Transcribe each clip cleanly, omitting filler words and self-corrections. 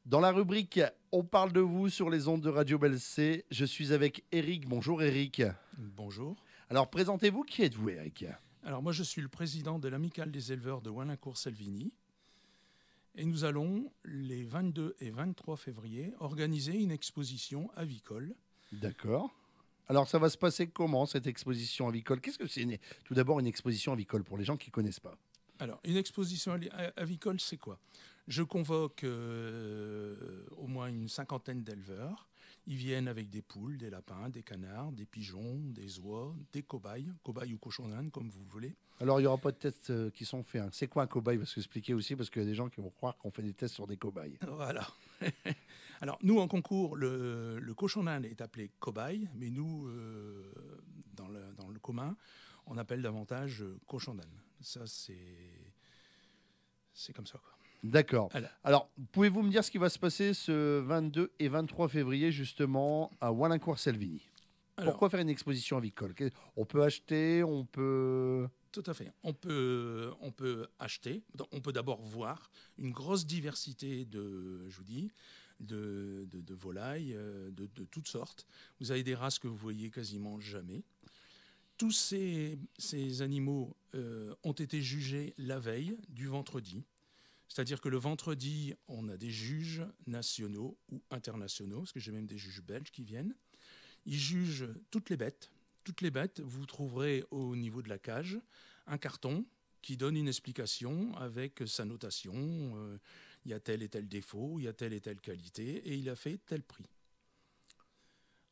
Dans la rubrique On parle de vous sur les ondes de Radio Belle C, je suis avec Eric. Bonjour Eric. Bonjour. Alors présentez-vous, qui êtes-vous Eric? Alors moi je suis le président de l'amicale des éleveurs de Walincourt-Salvigny et nous allons les 22 et 23 février organiser une exposition avicole. D'accord. Alors ça va se passer comment cette exposition avicole? Qu'est-ce que c'est tout d'abord une exposition avicole pour les gens qui ne connaissent pas? Alors une exposition avicole c'est quoi? Je convoque au moins une cinquantaine d'éleveurs. Ils viennent avec des poules, des lapins, des canards, des pigeons, des oies, des cobayes ou cochons d'Inde comme vous voulez. Alors il n'y aura pas de tests qui sont faits, hein. C'est quoi un cobaye? Parce que expliquez aussi, parce qu'il y a des gens qui vont croire qu'on fait des tests sur des cobayes. Voilà. Alors nous en concours, le cochon d'Inde est appelé cobaye, mais nous dans le commun, on appelle davantage cochon d'Inde. Ça c'est comme ça quoi. D'accord. Alors, pouvez-vous me dire ce qui va se passer ce 22 et 23 février, justement, à Walincourt-Salvigny? Pourquoi faire une exposition avicole? On peut acheter, on peut... Tout à fait. On peut acheter. On peut d'abord voir une grosse diversité de volailles, de toutes sortes. Vous avez des races que vous voyez quasiment jamais. Tous ces animaux ont été jugés la veille du vendredi. C'est-à-dire que le vendredi, on a des juges nationaux ou internationaux, parce que j'ai même des juges belges qui viennent. Ils jugent toutes les bêtes. Toutes les bêtes, vous trouverez au niveau de la cage un carton qui donne une explication avec sa notation. Il y a tel et tel défaut, il y a telle et telle qualité, et il a fait tel prix.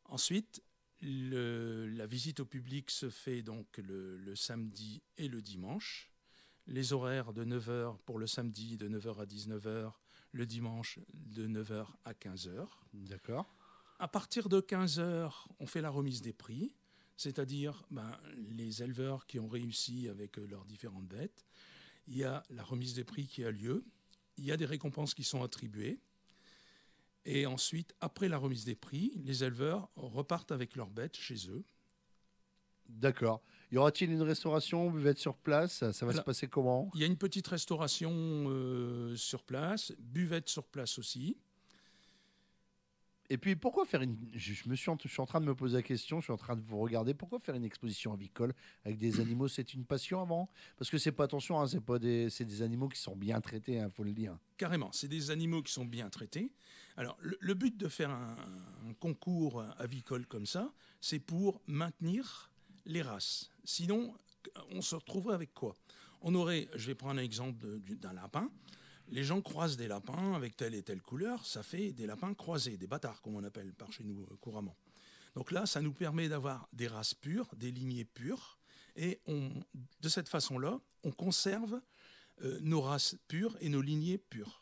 Ensuite, la visite au public se fait donc le samedi et le dimanche. Les horaires de 9h pour le samedi, de 9h à 19h, le dimanche de 9h à 15h. D'accord. À partir de 15h, on fait la remise des prix, c'est-à-dire les éleveurs qui ont réussi avec leurs différentes bêtes. Il y a la remise des prix qui a lieu, il y a des récompenses qui sont attribuées. Et ensuite, après la remise des prix, les éleveurs repartent avec leurs bêtes chez eux. D'accord. Y aura-t-il une restauration, buvette sur place? Ça va se passer comment? Il y a une petite restauration sur place, buvette sur place aussi. Et puis pourquoi faire une... je suis en train de me poser la question, je suis en train de vous regarder. Pourquoi faire une exposition avicole avec des animaux? C'est une passion avant? Parce que c'est pas, attention, hein, c'est des animaux qui sont bien traités, il faut le dire. Carrément, c'est des animaux qui sont bien traités. Alors le but de faire un concours avicole comme ça, c'est pour maintenir les races. Sinon, on se retrouverait avec quoi? On aurait, je vais prendre un exemple d'un lapin. Les gens croisent des lapins avec telle et telle couleur, ça fait des lapins croisés, des bâtards comme on appelle par chez nous couramment. Donc là, ça nous permet d'avoir des races pures, des lignées pures, et de cette façon-là, on conserve nos races pures et nos lignées pures.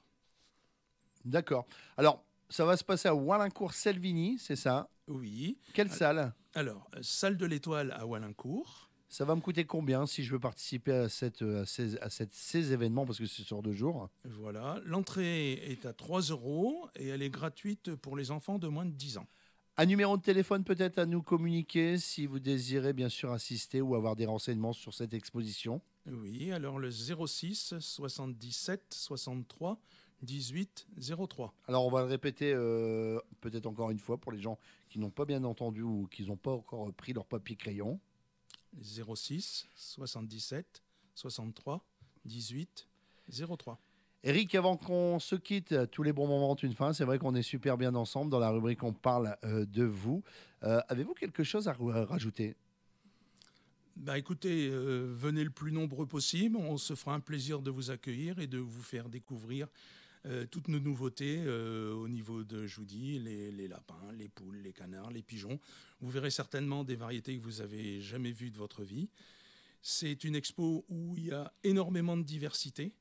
D'accord. Alors, ça va se passer à Walincourt-Salvigny, c'est ça? Oui. Quelle salle? Alors, salle de l'Étoile à Walincourt. Ça va me coûter combien si je veux participer à ces événements, parce que c'est sur 2 jours? Voilà. L'entrée est à 3 € et elle est gratuite pour les enfants de moins de 10 ans. Un numéro de téléphone peut-être à nous communiquer si vous désirez bien sûr assister ou avoir des renseignements sur cette exposition? Oui, alors le 06 77 63 18 03. Alors on va le répéter peut-être encore une fois pour les gens qui n'ont pas bien entendu ou qui n'ont pas encore pris leur papier crayon. 06 77 63 18 03. Eric, avant qu'on se quitte, tous les bons moments ont une fin. C'est vrai qu'on est super bien ensemble dans la rubrique On parle de vous. Avez-vous quelque chose à rajouter? Écoutez, venez le plus nombreux possible. On se fera un plaisir de vous accueillir et de vous faire découvrir toutes nos nouveautés au niveau de, je vous dis, les lapins, les poules, les canards, les pigeons. Vous verrez certainement des variétés que vous n'avez jamais vues de votre vie. C'est une expo où il y a énormément de diversité.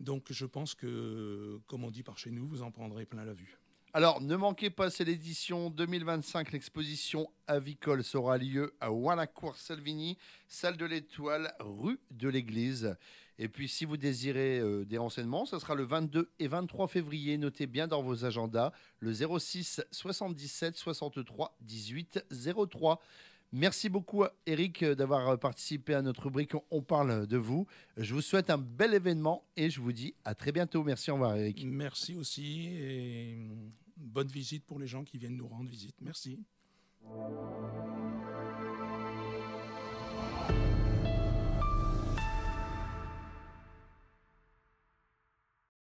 Donc je pense que, comme on dit par chez nous, vous en prendrez plein la vue. Alors, ne manquez pas, c'est l'édition 2025. L'exposition avicole aura lieu à Walincourt-Salvigny, salle de l'Étoile, rue de l'Église. Et puis, si vous désirez des renseignements, ce sera le 22 et 23 février. Notez bien dans vos agendas le 06 77 63 18 03. Merci beaucoup, Eric, d'avoir participé à notre rubrique On parle de vous. Je vous souhaite un bel événement et je vous dis à très bientôt. Merci, au revoir, Eric. Merci aussi et bonne visite pour les gens qui viennent nous rendre visite. Merci.